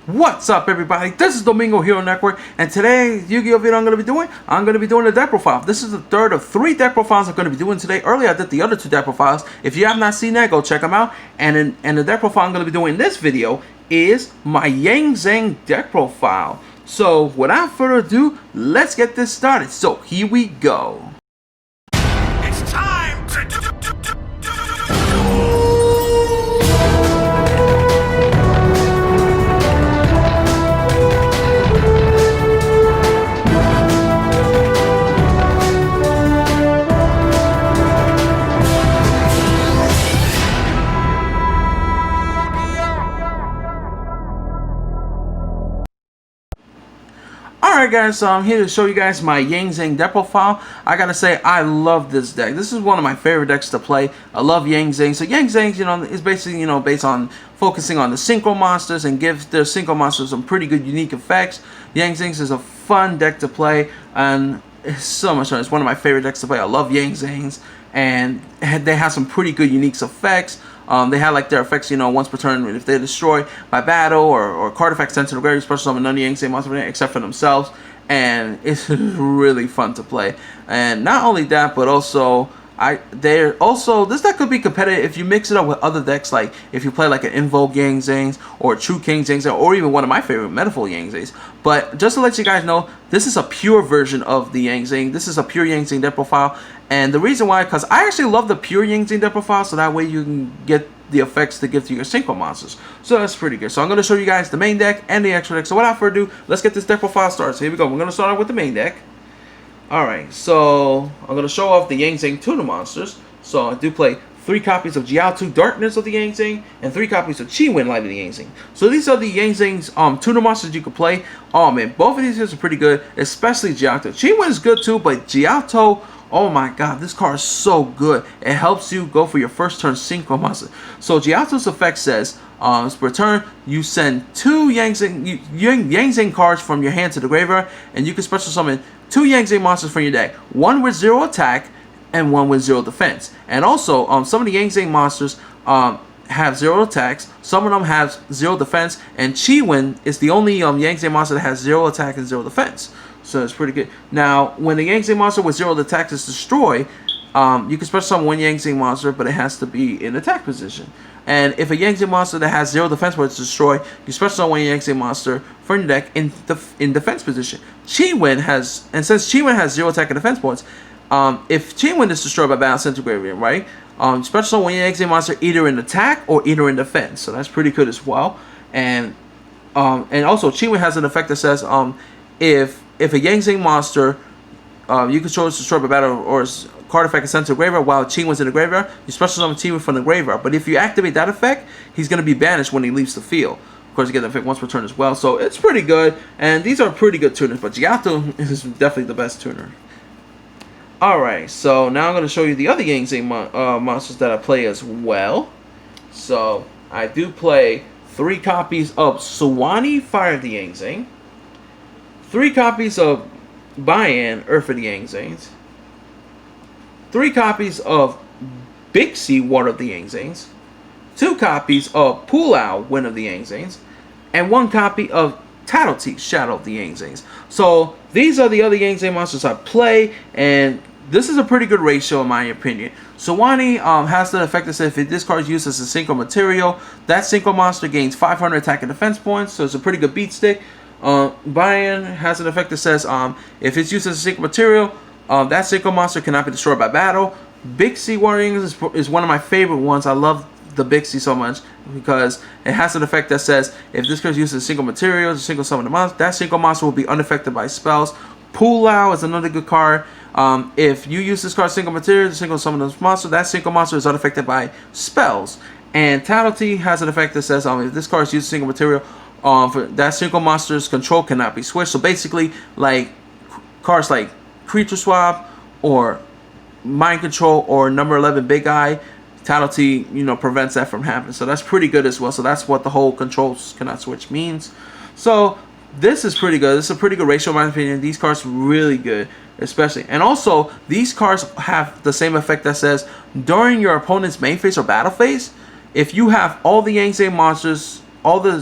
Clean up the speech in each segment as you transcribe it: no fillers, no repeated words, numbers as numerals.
What's up, everybody? This is Domingo here on Network, and today Yu-Gi-Oh video I'm going to be doing a deck profile. This is the third of 3 deck profiles I'm going to be doing today. Earlier I did the other 2 deck profiles. If you have not seen that, go check them out. And the deck profile I'm going to be doing in this video is my Zing deck profile. So without further ado, let's get this started. So here we go. It's time to Alright guys, so I'm here to show you guys my Zing deck profile. I gotta say, I love this deck. This is one of my favorite decks to play. I love Zing. So Zing, you know, is basically, you know, based on focusing on the Synchro monsters and gives their Synchro monsters some pretty good unique effects. Zing is a fun deck to play, and it's so much fun. It's one of my favorite decks to play. I love Zings, and they have some pretty good unique effects. They have like their effects, you know, once per turn if they're destroyed by battle or card effects sent to the graveyard, special summon none of the Zing monsters except for themselves, and it's really fun to play. And not only that, but also this deck could be competitive if you mix it up with other decks, like if you play like an Invoke Zings or a True King Zings, or even one of my favorite Metaphor Zings. But just to let you guys know, this is a pure version of the Zing. This is a pure Zing deck profile, and the reason why, because I actually love the pure Zing deck profile, so that way you can get the effects to give to your Synchro monsters. So that's pretty good. So I'm going to show you guys the main deck and the extra deck. So without further ado, let's get this deck profile started. So here we go. We're going to start out with the main deck. Alright, so I'm going to show off the Zing Tuner monsters. So I do play 3 copies of Jiao2 Darkness of the Zing and 3 copies of Chi-Win Light of the Zing. So these are the Zing's tuner monsters you can play. Oh man, both of these guys are pretty good, especially Jiao2. Chi-Win is good too, but Jiao2, oh my god, this card is so good. It helps you go for your first turn Synchro monster. So Jiao2's effect says, per turn, you send 2 Zing cards from your hand to the graveyard, and you can special summon 2 Zing monsters from your deck. 1 with 0 attack, and 1 with 0 defense. And also, some of the Zing monsters have 0 attacks, some of them have 0 defense, and Chi-Win is the only Zing monster that has 0 attack and 0 defense. So it's pretty good. Now, when the Zing monster with 0 attack is destroyed, you can special summon 1 Zing monster, but it has to be in attack position. And if a Zing monster that has 0 defense when it's destroyed, you special summon 1 Zing monster from your deck in defense position. Chi-Win has, and since Chi-Win has 0 attack and defense points, if Chi-Win is destroyed by battle sent to graveyard, right? Special summon 1 Zing monster either in attack or either in defense. So that's pretty good as well. And also Chi-Win has an effect that says if a Zing monster you control is destroyed by battle or card effect is sent to the graveyard while Chi-Win's in the graveyard, you special summon Chi-Win from the graveyard. But if you activate that effect, he's going to be banished when he leaves the field. Of course, you get the effect once per turn as well. So it's pretty good, and these are pretty good tuners. But Jiao2 is definitely the best tuner. Alright, so now I'm going to show you the other Zing monsters that I play as well. So I do play 3 copies of Suwani, Fire of the Zing, 3 copies of Bayan, Earth of the Zings, 3 copies of Big Sea, Water of the Zings, 2 copies of Pulao, Wind of the Zings, and 1 copy of Tattletee, Shadow of the Zings. So these are the other Zing monsters I play, and this is a pretty good ratio in my opinion. Suwani has the effect that says if this card is used as a synchro material, that synchro monster gains 500 attack and defense points, so it's a pretty good beat stick. Bayan has an effect that says if it's used as a synchro material, that synchro monster cannot be destroyed by battle. Big Sea Warriors is one of my favorite ones. I love the Big Sea so much because it has an effect that says if this card is used as a single material, a single summon the monster, that single monster will be unaffected by spells. Pulao is another good card. If you use this card single material, the single summon this monster, that single monster is unaffected by spells. And Tattletee has an effect that says if this card is used as single material, for that single monster's control cannot be switched. So basically, like cards like Creature Swap or Mind Control or Number 11 Big Eye, Tattletee, you know, prevents that from happening. So that's pretty good as well. So that's what the whole controls cannot switch means. So this is pretty good. This is a pretty good ratio in my opinion. These cards are really good, especially. And also, these cards have the same effect that says during your opponent's main phase or battle phase, if you have all the Zing monsters, all the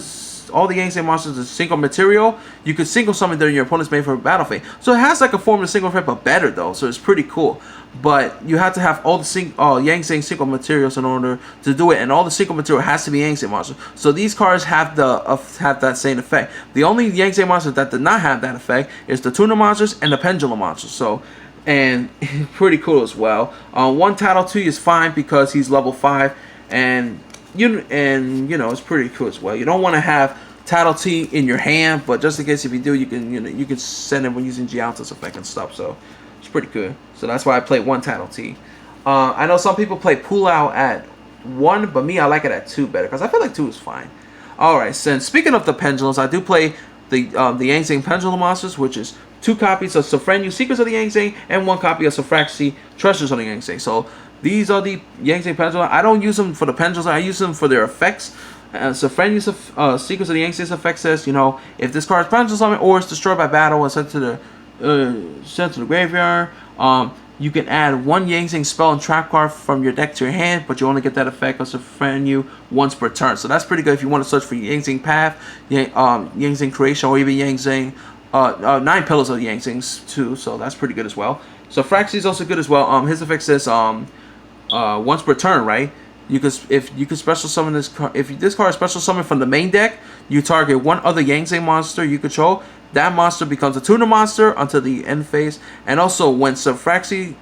all the Yang Zing monsters is synchro material. You can synchro summon during your opponent's main for a battle phase. So it has like a form of synchro effect, but better though. So it's pretty cool. But you have to have all the Yang Zing synchro materials in order to do it, and all the synchro material has to be Yang Zing monsters. So these cards have that same effect. The only Yang Zing monsters that did not have that effect is the Tuna monsters and the Pendulum monsters. So, and pretty cool as well. One Tattle 2 is fine because he's level 5, and you know it's pretty cool as well. You don't want to have Tattle T in your hand, but just in case if you do, you can send him when using Gialto's effect and stuff. So it's pretty good. So that's why I play one Tattle T. I know some people play Pull Out at 1, but me, I like it at 2 better because I feel like 2 is fine. Alright, so speaking of the pendulums, I do play the Yang Zing Pendulum Monsters, which is 2 copies of Sofrenu, Secrets of the Yang Zing, and 1 copy of Sofraxi, Treasures of the Yang Zing. So these are the Yang Zing Pendulum. I don't use them for the pendulums, I use them for their effects. Sofrenu's Secrets of the Yang Zing's effect says, you know, if this card is pendulum summon or is destroyed by battle and sent to the graveyard, you can add 1 Yang Zing spell and trap card from your deck to your hand, but you only get that effect of Sofrenu once per turn. So that's pretty good if you want to search for Yang Zing Path, Yang Zing Creation, or even Yang Zing 9 Pillars of the Yang Zings too. So that's pretty good as well. So Fraxi is also good as well. His effect says once per turn, right? If you could special summon this card, if this card is special summoned from the main deck, you target 1 other Yang Zing monster you control. That monster becomes a Tuna monster until the end phase. And also, when Sofraxi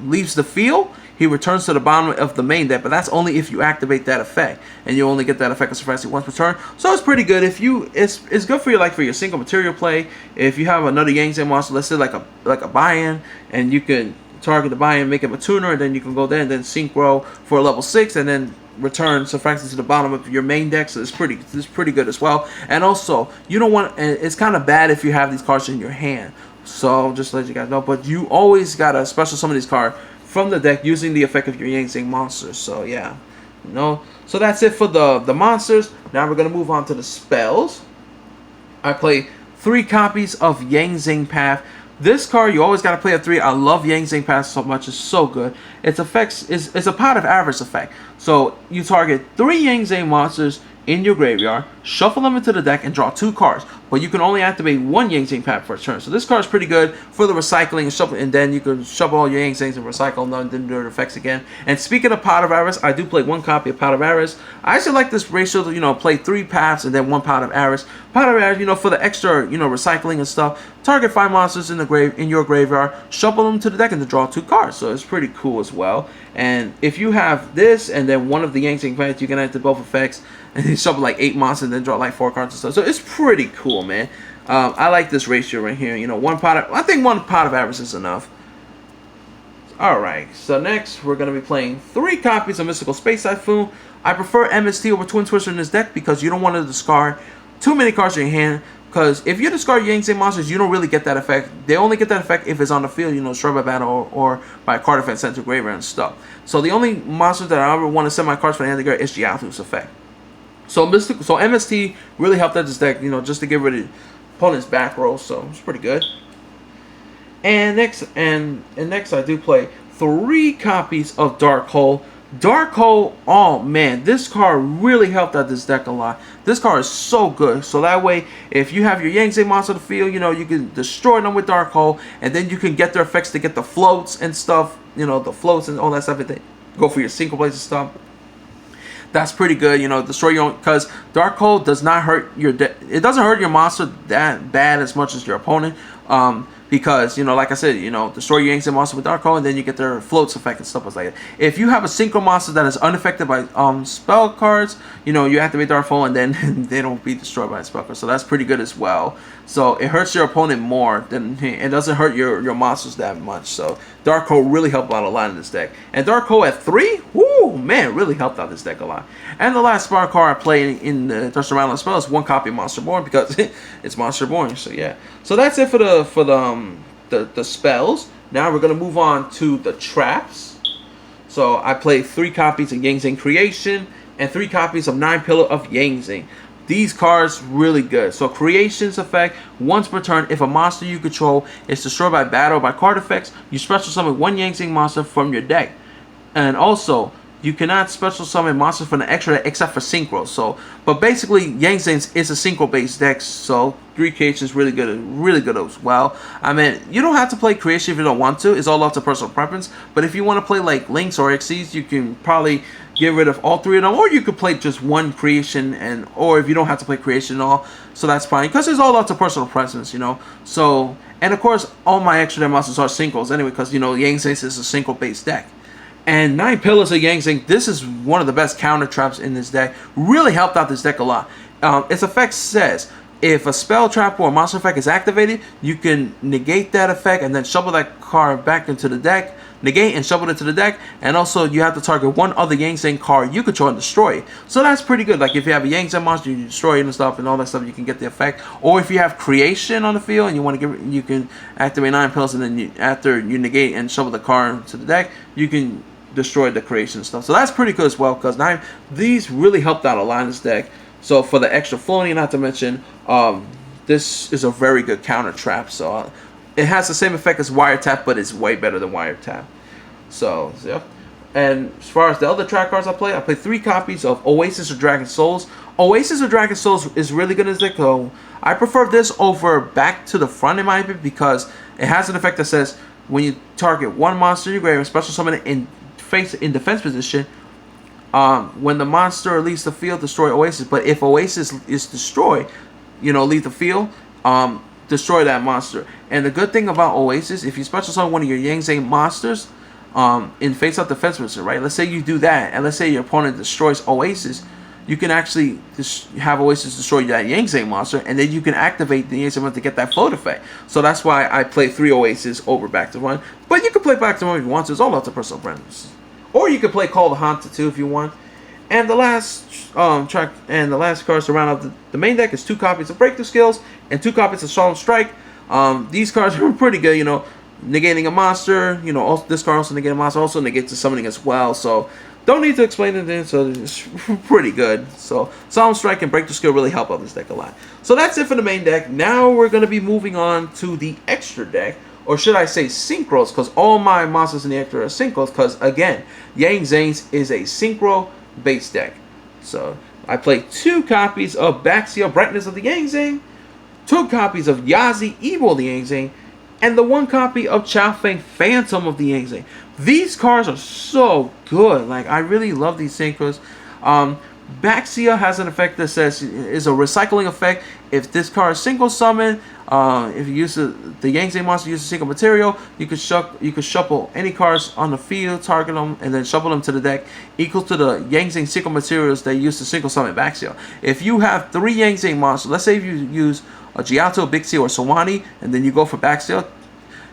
leaves the field, he returns to the bottom of the main deck. But that's only if you activate that effect, and you only get that effect of Sofraxi once per turn. So it's pretty good. If you, it's good for your for your single material play. If you have another Yang Zing monster, let's say like a buy-in, and you can target the buy-in, make him a tuner, and then you can go there and then synchro for a level 6, and then return Sofraxi to the bottom of your main deck. So it's pretty good as well. And also, you don't want, it's kind of bad if you have these cards in your hand. So just to let you guys know, but you always gotta special summon these cards from the deck using the effect of your Yang Zing monsters. So yeah, so that's it for the monsters. Now we're gonna move on to the spells. I play 3 copies of Yang Zing Path. This card, you always got to play a 3. I love Yang Zing Path so much. It's so good. Its effects is a pot of avarice effect. So you target 3 Yang Zing monsters in your graveyard, shuffle them into the deck, and draw 2 cards. But you can only activate 1 Yang Zing Path per turn. So this card is pretty good for the recycling and shuffle, and then you can shuffle all your Yang Zings and recycle them and then do their effects again. And speaking of Pot of Avarice, I do play 1 copy of Pot of Avarice. I actually like this ratio to, play 3 paths and then 1 Pot of Avarice. Pot of Avarice, for the extra, recycling and stuff. Target 5 monsters in your graveyard, shuffle them to the deck, and to draw 2 cards. So it's pretty cool as well. And if you have this and then one of the Yang Zing paths, you can add to both effects, and then shuffle like 8 monsters and then draw like 4 cards and stuff. So it's pretty cool, man. I like this ratio right here. I think 1 Pot of Avarice is enough. Alright, so next we're going to be playing 3 copies of Mystical Space Typhoon. I prefer MST over Twin Twister in this deck because you don't want to discard too many cards in your hand. Because if you discard Yang Zing monsters, you don't really get that effect. They only get that effect if it's on the field, destroyed by battle or by a card effect sent to graveyard and stuff. So the only monsters that I ever want to send my cards for the hand of the graveyard is Gialto's effect. So MST really helped out this deck, just to get rid of opponent's back row. So it's pretty good. And next I do play 3 copies of Dark Hole. Dark Hole, oh man, this card really helped out this deck a lot. This card is so good. So that way, if you have your Yang Zing monster on the field, you can destroy them with Dark Hole, and then you can get their effects to get the floats and stuff, the floats and all that stuff, and then go for your single plays and stuff. That's pretty good, destroy your own, because Dark Hole does not hurt your it doesn't hurt your monster that bad as much as your opponent. Because, like I said, destroy your Yang Zing monster with Dark Hole, and then you get their floats effect and stuff like that. If you have a synchro monster that is unaffected by spell cards, you activate Dark Hole, and then they don't be destroyed by spell cards. So that's pretty good as well. So it hurts your opponent more than it doesn't hurt your monsters that much. So Dark Hole really helped out a lot in this deck. And Dark Hole at 3, whoo, man, really helped out this deck a lot. And the last spell card I play in the Touch the Round spell is 1 copy of Monster Born, because it's Monster Born. So yeah. So that's it for the spells. Now we're gonna move on to the traps. So I play 3 copies of Yang Zing Creation and 3 copies of 9 Pillar of Yang Zing. These cards really good. So Creation's effect, once per turn, if a monster you control is destroyed by battle or by card effects, you special summon 1 Yang Zing monster from your deck. And also, you cannot special summon monsters from the extra deck except for Synchros. So, but basically, Yang Zing's is a Synchro based deck, so 3 creation is really good as well. I mean, you don't have to play creation if you don't want to. It's all up to personal preference. But if you want to play like Links or Xyz, you can probably get rid of all 3 of them, or you could play just 1 creation, and or if you don't have to play creation at all, so that's fine, because it's all up to personal preference, you know. So, and of course, all my extra deck monsters are Synchros anyway, because you know Yang Zing is a Synchro based deck. And 9 Pillars of Yang Zing, this is one of the best counter traps in this deck. Really helped out this deck a lot. Its effect says, if a spell trap or a monster effect is activated, you can negate that effect and then shuffle that card back into the deck. Negate and shuffle it to the deck. And also, you have to target one other Yang Zing card you control and destroy it. So that's pretty good. Like if you have a Yang Zing monster, you destroy it and stuff and all that stuff, you can get the effect. Or if you have creation on the field and you want to give it, you can activate 9 Pillars, and then after you negate and shuffle the card to the deck, you can destroy the creation stuff. So that's pretty good as well, because these really helped out a lot in this deck. So for the extra floating, not to mention, this is a very good counter trap. So it has the same effect as Wiretap, but it's way better than Wiretap. So yeah. And as far as the other trap cards I play 3 copies of Oasis of Dragon Souls. Oasis of Dragon Souls is really good in this deck, though. I prefer this over Back to the Front in my opinion, because it has an effect that says when you target one monster you grave and special summon it in defense position, when the monster leaves the field, destroy Oasis. But if Oasis is destroyed, you know, leave the field, destroy that monster. And the good thing about Oasis, if you special summon one of your Yang Zing monsters in face-up defense position, right? Let's say you do that, and let's say your opponent destroys Oasis, you can actually just have Oasis destroy that Yang Zing monster, and then you can activate the Yang Zing monster to get that float effect. So that's why I play 3 Oasis over Back to Run. But you can play Back to Run if you want to. It's all up to personal preference. Or you could play Call the Haunted too if you want. And the last cards to round out the main deck is 2 copies of Breakthrough Skills and 2 copies of Solemn Strike. These cards are pretty good, you know, negating a monster. You know, also, this card also negates a monster, also negates the summoning as well. So don't need to explain it, so it's pretty good. So Solemn Strike and Breakthrough Skill really help out this deck a lot. So that's it for the main deck. Now we're going to be moving on to the extra deck. Or should I say Synchros, because all my monsters in the extra are Synchros, because again, Yang Zing's is a Synchro base deck. So I play 2 copies of Baxia, Brightness of the Yang Zing, 2 copies of Yazi, Evil of the Yang Zing, and the 1 copy of Chao Feng, Phantom of the Yang Zing. These cards are so good. Like, I really love these Synchros. Baxia has an effect that says is a recycling effect. If this card is single summon, if you use the Yang Zing monster uses single material, you could shuffle any cards on the field, target them, and then shuffle them to the deck, equal to the Yang Zing single materials they use to single summon Baxia. If you have 3 Yang Zing monsters, let's say if you use a Giotto, Bixia, or Sawani, and then you go for Baxia,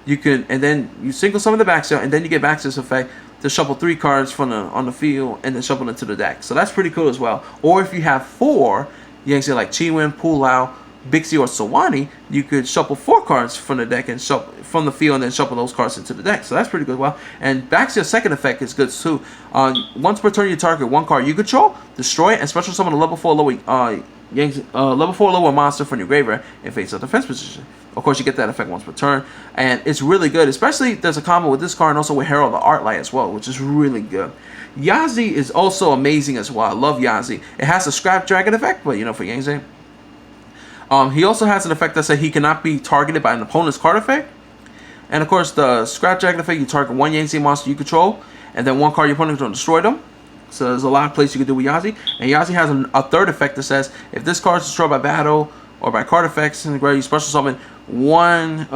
you can, and then you single summon the Baxia, and then you get Baxia's effect to shuffle 3 cards from on the field and then shuffle into the deck. So that's pretty cool as well. Or if you have 4 Yang Zing like Chiwin, Pulao, Bixi, or Sawani, you could shuffle 4 cards from the deck and shuffle from the field and then shuffle those cards into the deck. So that's pretty good as well. And Baxia's second effect is good too. Once per turn you target 1 card you control, destroy it, and special summon a level 4 lower level 4 lower monster from your graveyard in face-up defense position. Of course, you get that effect once per turn, and it's really good. Especially there's a combo with this card and also with Herald of the Artlight as well, which is really good. Yazi is also amazing as well. I love Yazi. It has a Scrap Dragon effect, but you know, for Yang Zing. He also has an effect that says he cannot be targeted by an opponent's card effect. And of course, the Scrap Dragon effect, you target 1 Yang Zing monster you control, and then 1 card your opponent can destroy them. So there's a lot of places you can do with Yazi. And Yazi has a third effect that says if this card is destroyed by battle or by card effects in the graveyard, you special summon 1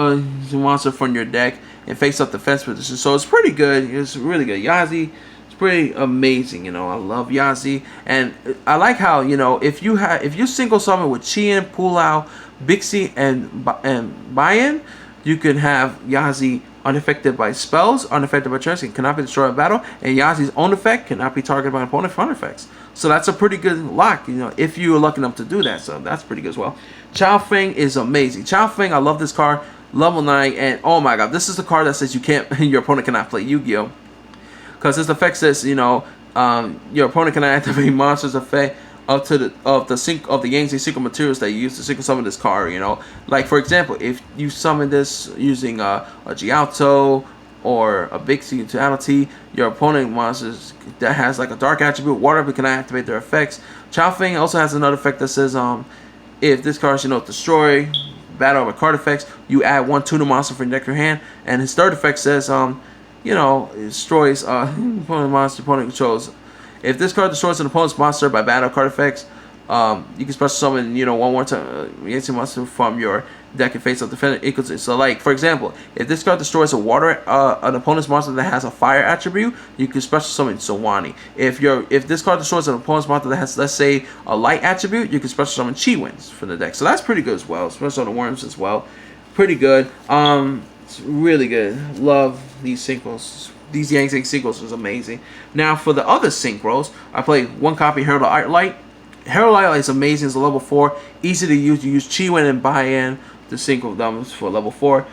monster from your deck and face up defense position. So it's pretty good. It's really good. Yazi, it's pretty amazing. You know, I love Yazi, and I like how, you know, if you single summon with Chien, Pulao, Bixi, and Bayan, you can have Yazi unaffected by spells, unaffected by turns, and cannot be destroyed in battle, and Yazi's own effect cannot be targeted by an opponent for effects. So that's a pretty good lock, you know, if you are lucky enough to do that. So that's pretty good as well. Chao Feng is amazing. Chao Feng, I love this card, level 9, and oh my god, this is the card that says you can't, your opponent cannot play Yu-Gi-Oh! Because this effect says, you know, your opponent cannot activate monsters effect of the Yang Zing secret materials that you use to single summon this card. You know, like for example, if you summon this using a Giotto or a Bixie Utility. Your opponent monsters that has like a dark attribute, water, we can activate their effects. Chowfing also has another effect that says if this card is destroy battle with card effects, you add 1 tuna monster from your deck to your hand. And his third effect says it destroys opponent monster opponent controls. If this card destroys an opponent's monster by battle card effects, you can special summon one more time monster from your deck and face up defender equals it. So like for example, if this card destroys a water an opponent's monster that has a fire attribute, you can special summon Sawani. If this card destroys an opponent's monster that has, let's say, a light attribute, you can special summon Chi-Wins from the deck. So that's pretty good as well. Special on the worms as well. Pretty good. It's really good. Love these synchros. These Yang Zing synchros is amazing. Now for the other synchros, I play 1 copy Herald of Light. Herald Light is amazing. It's a level 4, easy to use. You use Chi-Win and buy-in to synchro them for level 4.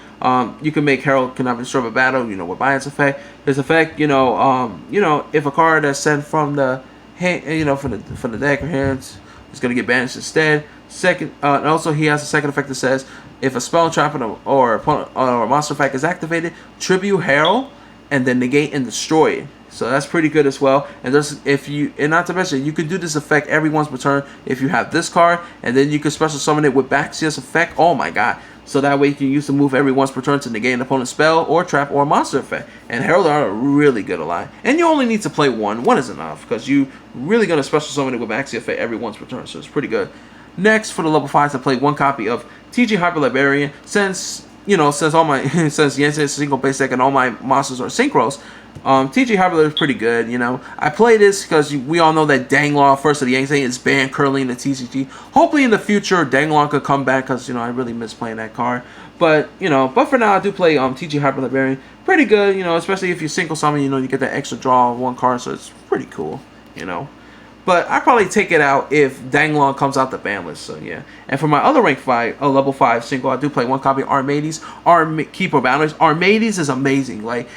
You can make Herald cannot be destroyed by battle. With buy-in's effect. His effect, if a card that's sent from the hand, from the deck or hands, is gonna get banished instead. Second, and also he has a second effect that says if a spell, trap, or a monster effect is activated, tribute Herald and then negate and destroy it. So that's pretty good as well. And not to mention, you can do this effect every once per turn if you have this card, and then you can special summon it with Baxia's effect. Oh my god! So that way you can use the move every once per turn to negate an opponent's spell or trap or monster effect. And Herald are really good a lot. And you only need to play one. One is enough because you really gonna special summon it with Baxia effect every once per turn. So it's pretty good. Next for the level 5s, I play 1 copy of TG Hyper Librarian. Since all my since Yang single base deck and all my monsters are synchros, TG Hyper is pretty good. I play this because we all know that Danglong, first of the Yang Zing, is banned currently in the TCG. Hopefully in the future Danglong could come back because I really miss playing that card. But but for now I do play TG Hyper Librarian. Pretty good, especially if you synchro summon, you get that extra draw of 1 card, so it's pretty cool, But I probably take it out if Danglong comes out the ban list. So yeah. And for my other level 5 single, I do play 1 copy of Armades, Keeper Boundaries. Armades is amazing. Like,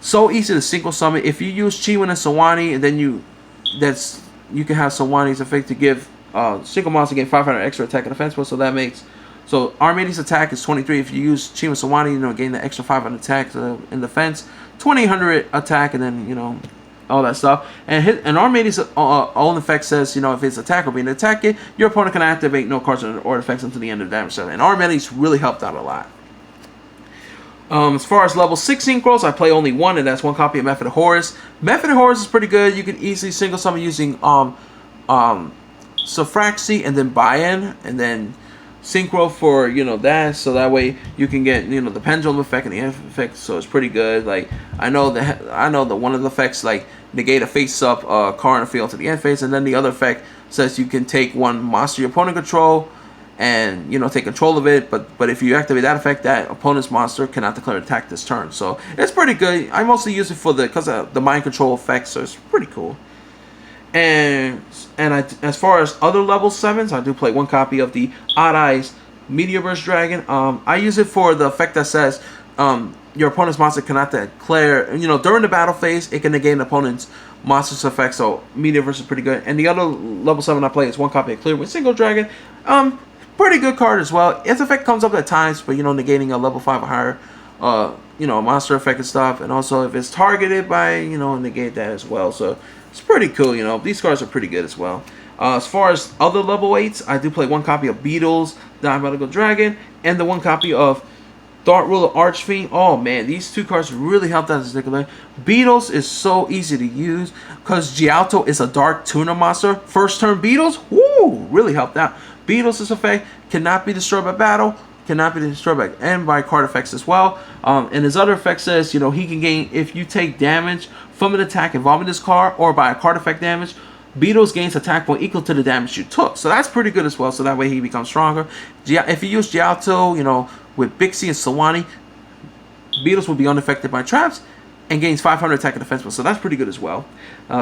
so easy to single summon. If you use Chi-Win and Sawani, and then you can have Sawani's effect to give single monster gain 500 extra attack and defense. So that makes Armades attack is 23. If you use Chi-Win and Sawani, gain the extra 500 attack in defense, 2800 attack, and then all that stuff. And Armades' own effect says, if its attacker being attacked, your opponent can activate no cards or effects until the end of the damage turn. And Armades really helped out a lot. As far as level 6 synchros, I play only 1, and that's 1 copy of Method of Horus. Method of Horus is pretty good. You can easily single summon using Sophraxy and then buy-in and then synchro for that, so that way you can get the pendulum effect and the effect. So it's pretty good. Like I know that one of the effects like negate a face-up card in the field to the end phase, and then the other effect says you can take 1 monster your opponent control and take control of it. But if you activate that effect, that opponent's monster cannot declare attack this turn. So it's pretty good. I mostly use it because of the mind control effect. So it's pretty cool. And as far as other level 7s, I do play 1 copy of the Odd Eyes Meteorburst Dragon. I use it for the effect that says your opponent's monster cannot declare, during the battle phase, it can negate an opponent's monster's effect. So Meteorburst is pretty good. And the other level 7 I play is 1 copy of Clear with Single Dragon. Pretty good card as well. Its effect comes up at times, but negating a level 5 or higher monster effect and stuff. And also if it's targeted by, negate that as well. So it's pretty cool, These cards are pretty good as well. As far as other level 8s, I do play 1 copy of Beetles, Diabolical Dragon, and the 1 copy of Dark Ruler Archfiend. Oh man, these 2 cards really helped out this particular. Beetles is so easy to use because Gialto is a dark tuna monster. First turn Beetles, woo, really helped out. Beetles' effect cannot be destroyed by battle, cannot be destroyed by card effects as well. And his other effect says, he can gain, if you take damage from an attack involving this card or by a card effect damage, Beetles gains attack point equal to the damage you took. So that's pretty good as well. So that way he becomes stronger. If you use Gialto, with Bixie and Sawani, Beetles will be unaffected by traps and gains 500 attack and defense. So that's pretty good as well.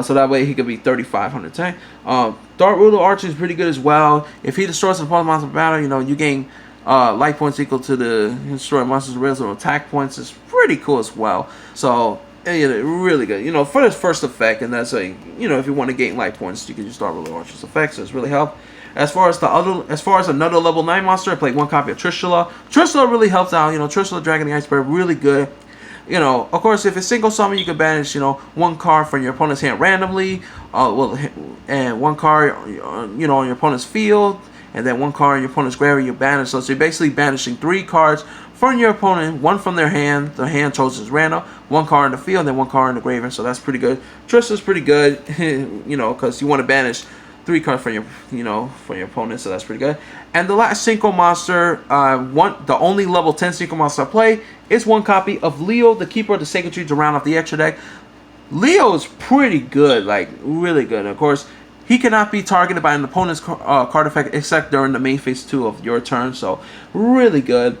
So that way he could be 3,500 attack. Dark Ruler Archer is pretty good as well. If he destroys an opponent's monster battle, you gain life points equal to the destroy monster's original attack points. Is pretty cool as well. So really good. For his first effect, and that's if you want to gain life points, you can use Dark Ruler Archer's effect. So it's really helped. As far as another level 9 monster, I played 1 copy of Trishula. Trishula really helps out. Trishula Dragon the Iceberg, really good. You know, of course, if it's single summon, you can banish, you know, one card from your opponent's hand randomly, and one card, you know, on your opponent's field, and then one card on your opponent's graveyard you banish. So you're basically banishing 3 cards from your opponent, one from their hand. The hand chosen is random. One card in the field, and then one card in the graveyard. So that's pretty good. Trista's pretty good, you know, because you want to banish 3 cards from your, you know, from your opponent. So that's pretty good. And the last Synchro monster, the only level 10 Synchro monster I play is 1 copy of Leo, the Keeper of the Sacred Tree, to round off the extra deck. Leo is pretty good, like really good. Of course, he cannot be targeted by an opponent's card effect except during the main phase 2 of your turn. So really good.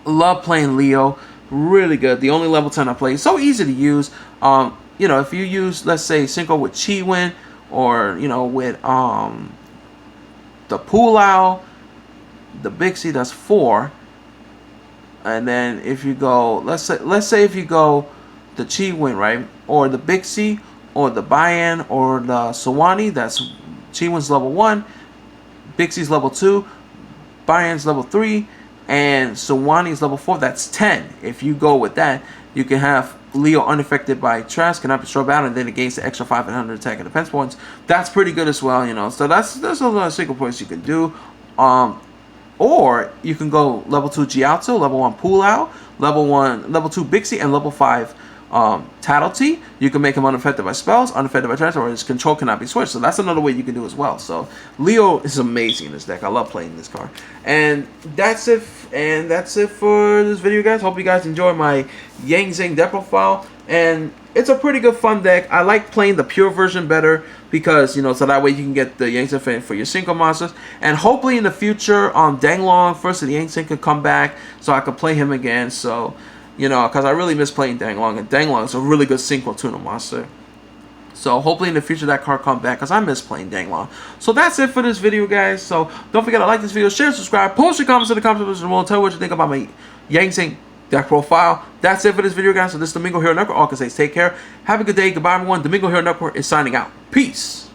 Love playing Leo. Really good. The only level 10 I play. So easy to use. You know, if you use, let's say, Synchro with Chi-Win, or you know, with the Pulao, the Bixie, that's 4. And then if you go, let's say if you go the Chi-Win, right, or the Bixie, or the Bayan, or the Sawani, that's Chi-Win's level 1, Bixie's level 2, Bayan's level 3, and Sawani's level 4. That's 10. If you go with that, you can have Leo unaffected by trash, cannot be struck out, and then it gains the extra 500 attack and defense points. That's pretty good as well, you know. So that's a lot of single points you can do. Or you can go level 2 Jiaozu, level 1 Pulao, level 2 Bixie, and level 5 Tattletee. You can make him unaffected by spells, unaffected by trash, or his control cannot be switched. So that's another way you can do as well. So Leo is amazing in this deck. I love playing this card. And that's it. And that's it for this video, guys. Hope you guys enjoy my Yang Zing deck profile. And it's a pretty good fun deck. I like playing the pure version better because, you know, so that way you can get the Yang Zing for your Synchro monsters. And hopefully in the future, Danglong, first of the Yang Zing, could come back so I could play him again. So, you know, because I really miss playing Danglong, and Danglong is a really good Synchro tuna monster. So hopefully in the future that card comes back, because I miss playing Danglong. So that's it for this video, guys. So don't forget to like this video, share, subscribe, post your comments in the comment section below, tell me what you think about my Yang Zing deck profile. That's it for this video, guys. So this is Domingo Hero Network. All I can say is take care. Have a good day. Goodbye, everyone. Domingo Hero Network is signing out. Peace.